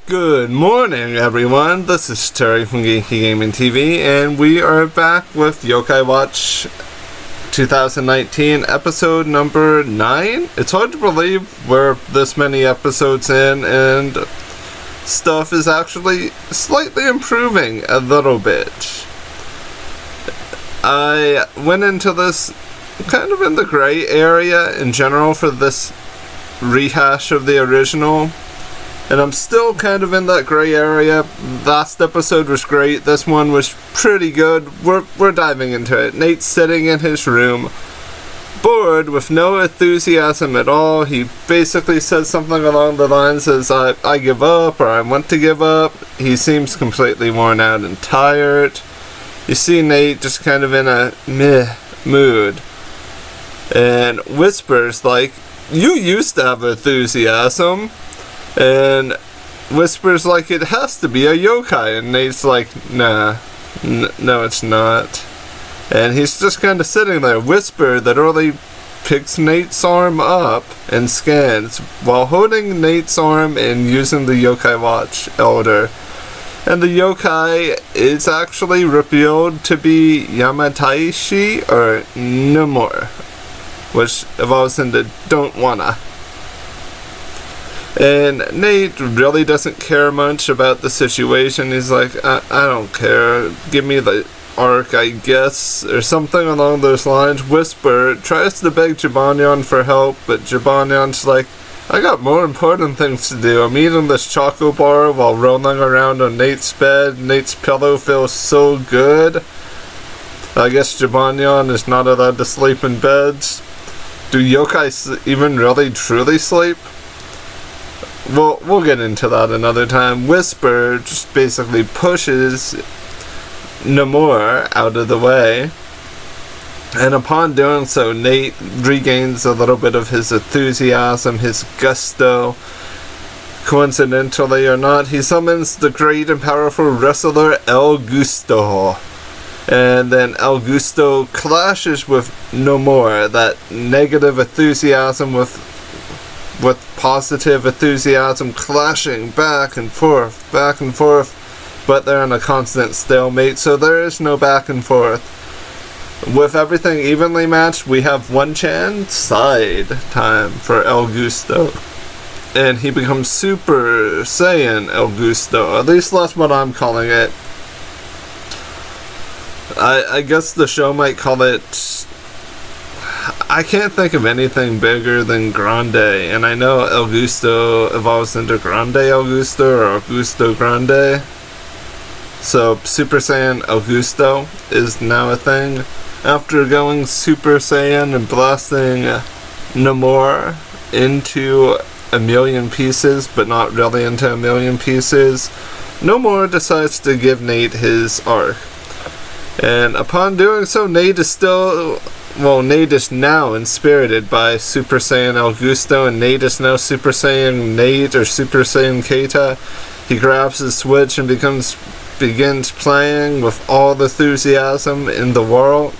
Good morning, everyone. This is Terry from Geeky Gaming TV, and we are back with Yokai Watch 2019, episode number 9. It's hard to believe we're this many episodes in, and stuff is actually slightly improving a little bit. I went into this kind of in the gray area in general for this rehash of the original. And I'm still kind of in that gray area. Last episode was great. This one was pretty good. We're diving into it. Nate's sitting in his room, bored, with no enthusiasm at all. He basically says something along the lines as, I give up, or I want to give up. He seems completely worn out and tired. You see Nate just kind of in a meh mood. And whispers like, "You used to have enthusiasm." And whispers like, "It has to be a yokai." And Nate's like, "Nah, no it's not." And he's just kind of sitting there. Whisper literally picks Nate's arm up and scans while holding Nate's arm and using the Yokai Watch Elder. And the yokai is actually revealed to be Yamataishi or Nomura, which evolves into don't wanna. And Nate really doesn't care much about the situation. He's like, I don't care. Give me the arc, I guess, or something along those lines. Whisper tries to beg Jibanyan for help, but Jibanyan's like, I got more important things to do. I'm eating this choco bar while rolling around on Nate's bed. Nate's pillow feels so good. I guess Jibanyan is not allowed to sleep in beds. Do yokai even really truly sleep? We'll get into that another time. Whisper just basically pushes Nomura out of the way. And upon doing so, Nate regains a little bit of his enthusiasm, his gusto. Coincidentally or not, he summons the great and powerful wrestler El Gusto. And then El Gusto clashes with Nomura, that negative enthusiasm with positive enthusiasm clashing back and forth, but they're in a constant stalemate, so there is no back and forth. With everything evenly matched, we have one chance side time for El Gusto. And he becomes Super Saiyan El Gusto. At least that's what I'm calling it. I guess the show might call it... I can't think of anything bigger than Grande, and I know El Gusto evolves into Grande El Gusto or Augusto Grande. So Super Saiyan El Gusto is now a thing. After going Super Saiyan and blasting Nomura into a million pieces, but not really into a million pieces, Nomura decides to give Nate his arc. And upon doing so, Nate is now inspirited by Super Saiyan El Gusto, and Nate is now Super Saiyan Nate or Super Saiyan Keita. He grabs his Switch and begins playing with all the enthusiasm in the world.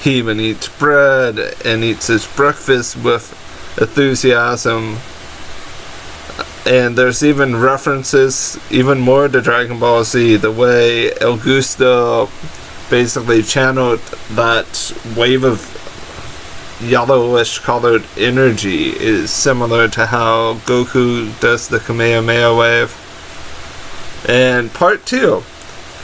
He even eats bread and eats his breakfast with enthusiasm. And there's even references, even more to Dragon Ball Z, the way El Gusto basically channeled that wave of yellowish colored energy is similar to how Goku does the Kamehameha wave. And part 2.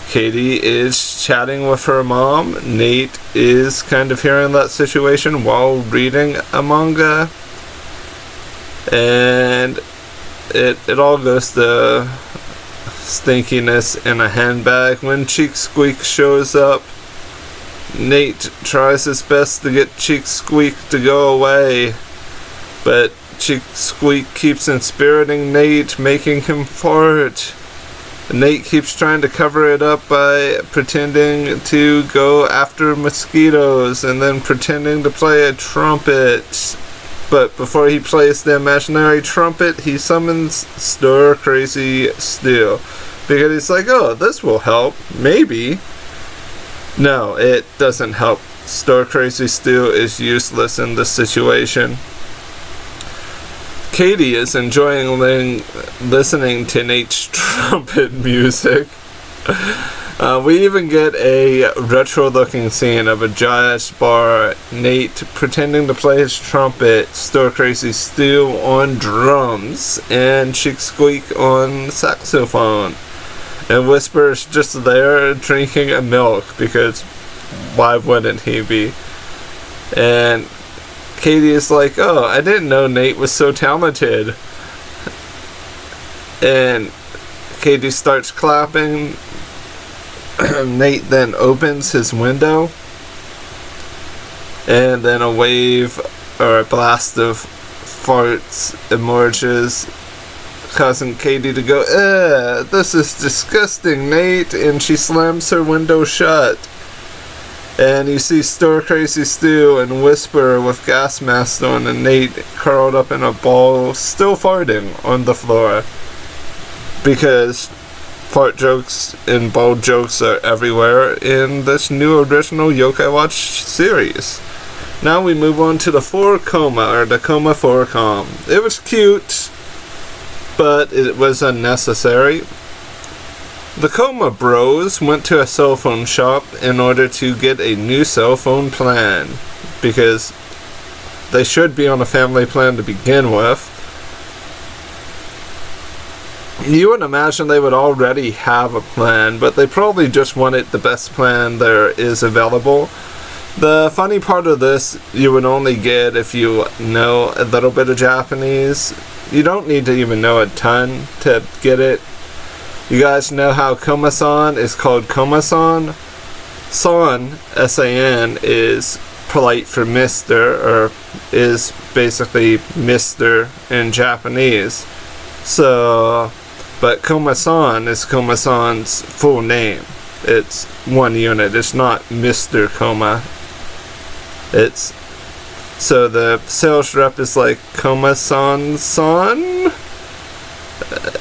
Katie is chatting with her mom. Nate is kind of hearing that situation while reading a manga. And it all goes to stinkiness in a handbag. When Cheek Squeak shows up, Nate tries his best to get Cheek Squeak to go away, but Cheek Squeak keeps inspiriting Nate, making him fart. Nate keeps trying to cover it up by pretending to go after mosquitoes and then pretending to play a trumpet. But before he plays the imaginary trumpet, he summons Stir Crazy Steel. Because he's like, oh, this will help. Maybe. No, it doesn't help. Stir Crazy Steel is useless in this situation. Katie is enjoying listening to Nate's trumpet music. We even get a retro-looking scene of a jazz bar, Nate pretending to play his trumpet, Stir Crazy Stu on drums, and Chick Squeak on saxophone. And Whisper's just there drinking a milk, because why wouldn't he be? And Katie is like, oh, I didn't know Nate was so talented. And Katie starts clapping. Nate then opens his window, and then a wave or a blast of farts emerges, causing Katie to go, this is disgusting, Nate, and she slams her window shut. And you see Stir Crazy Stu and Whisper with gas masks on, and Nate curled up in a ball, still farting on the floor. Because fart jokes and bald jokes are everywhere in this new original Yokai Watch series. Now we move on to the 4 Koma, or the Koma 4 Com. It was cute, but it was unnecessary. The Koma bros went to a cell phone shop in order to get a new cell phone plan, because they should be on a family plan to begin with. You would imagine they would already have a plan, but they probably just wanted the best plan there is available. The funny part of this, you would only get if you know a little bit of Japanese. You don't need to even know a ton to get it. You guys know how Koma-san is called Koma-san? San, S-A-N, is polite for Mr., or is basically Mr. in Japanese. So, but Koma-san is Koma-san's full name. It's one unit. It's not Mr. Koma. It's, so the sales rep is like, Koma-san?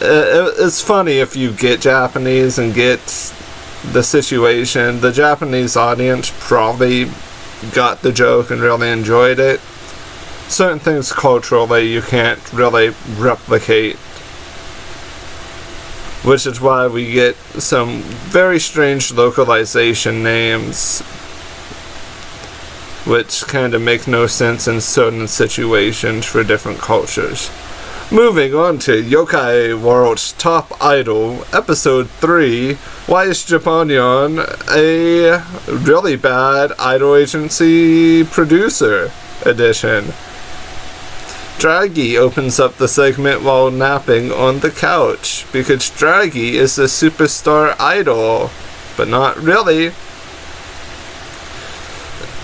It's funny if you get Japanese and get the situation. The Japanese audience probably got the joke and really enjoyed it. Certain things culturally you can't really replicate, which is why we get some very strange localization names, which kind of make no sense in certain situations for different cultures. Moving on to Yokai Worlds Top Idol, Episode 3, Why is Japonion a really bad idol agency producer edition? Draghi opens up the segment while napping on the couch, because Draghi is a superstar idol, but not really.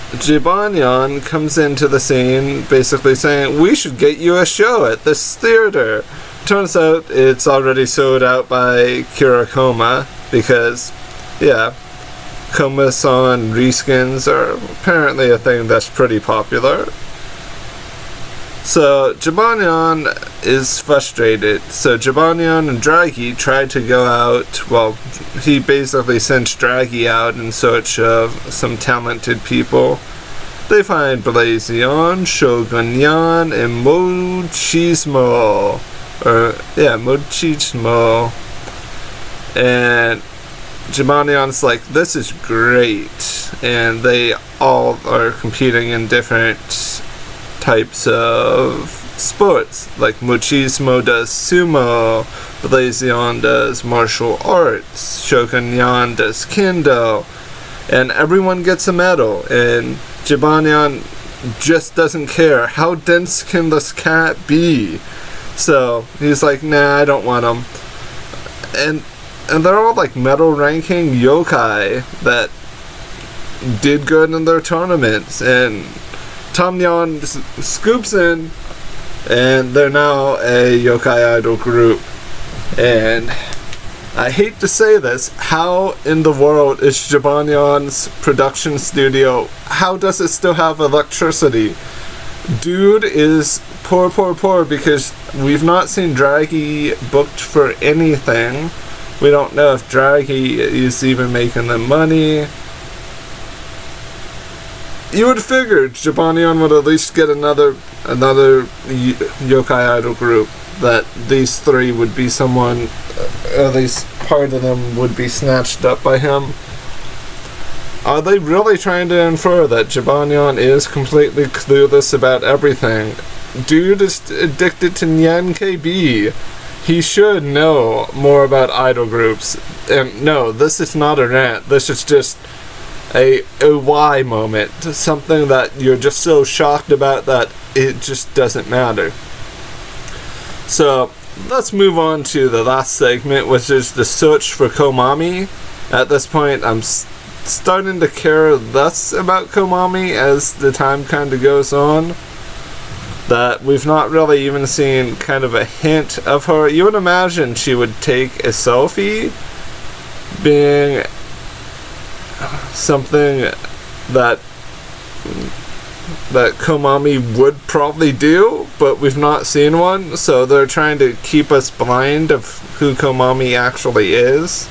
Jibanyan comes into the scene basically saying, we should get you a show at this theater. Turns out it's already sold out by Kurokoma, because, yeah, Koma-san reskins are apparently a thing that's pretty popular. So Jibanyan is frustrated. So Jibanyan and Draghi tried to go out. Well, he basically sends Draghi out in search of some talented people. They find Blazion, Shogunyan, and Mochismo. Mochismo. And Jibanyan's like, this is great. And they all are competing in different types of sports. Like Mochismo does sumo, Blazion does martial arts, Shogunyan does kendo, and everyone gets a medal, and Jibanyan just doesn't care. How dense can this cat be? So he's like, nah, I don't want him. And they're all like medal ranking yokai that did good in their tournaments, and Tamnyan scoops in, and they're now a yokai idol group. And I hate to say this, how in the world is Jibanyan's production studio, how does it still have electricity? Dude is poor, because we've not seen Draghi booked for anything. We don't know if Draghi is even making them money. you would figure Jibanyan would at least get another Yokai Idol group, that these three would be someone, at least part of them would be snatched up by him. Are they really trying to infer that Jibanyan is completely clueless about everything? Dude is addicted to Nyan KB. He should know more about idol groups. And no, this is not a rant. This is just a why moment. Something that you're just so shocked about that it just doesn't matter. So, let's move on to the last segment, which is the search for Komami. At this point, I'm starting to care less about Komami as the time kind of goes on. That we've not really even seen kind of a hint of her. You would imagine she would take a selfie, being something that Komami would probably do, but we've not seen one, so they're trying to keep us blind of who Komami actually is.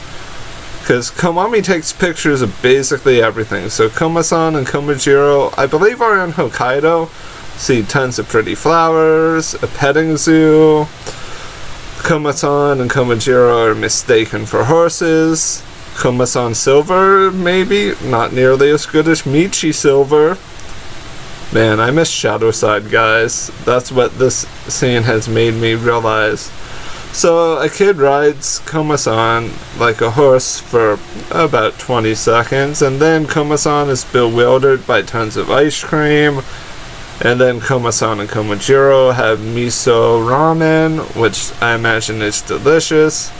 Because Komami takes pictures of basically everything. So Koma-san and Komajiro, I believe, are in Hokkaido. See tons of pretty flowers, a petting zoo. Koma-san and Komajiro are mistaken for horses. Koma-san Silver, maybe? Not nearly as good as Michi Silver. Man, I miss Shadowside, guys. That's what this scene has made me realize. So, a kid rides Koma-san like a horse for about 20 seconds, and then Koma-san is bewildered by tons of ice cream, and then Koma-san and Komajiro have miso ramen, which I imagine is delicious.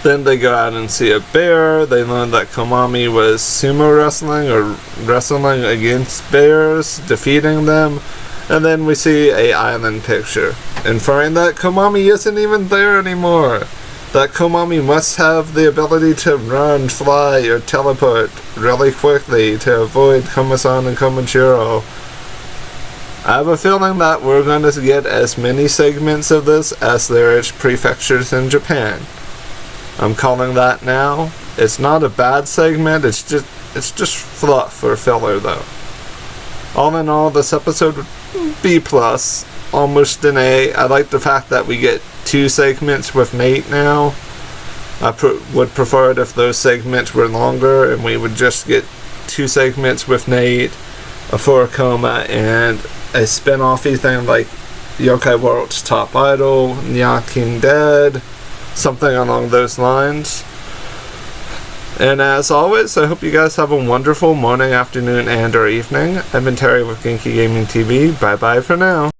Then they go out and see a bear. They learn that Komami was sumo wrestling, or wrestling against bears, defeating them. And then we see a island picture, inferring that Komami isn't even there anymore. That Komami must have the ability to run, fly, or teleport really quickly to avoid Koma-san and Komajiro. I have a feeling that we're going to get as many segments of this as there is prefectures in Japan. I'm calling that now. It's not a bad segment, it's just fluff or filler though. All in all, this episode would B+, almost an A. I like the fact that we get 2 segments with Nate now. I would prefer it if those segments were longer and we would just get 2 segments with Nate, a for Koma, and a spin-offy thing like Yokai Worlds Top Idol, Nyakin Dead, something along those lines. And as always, I hope you guys have a wonderful morning, afternoon, and or evening. I've been Terry with Genki Gaming TV. Bye bye for now.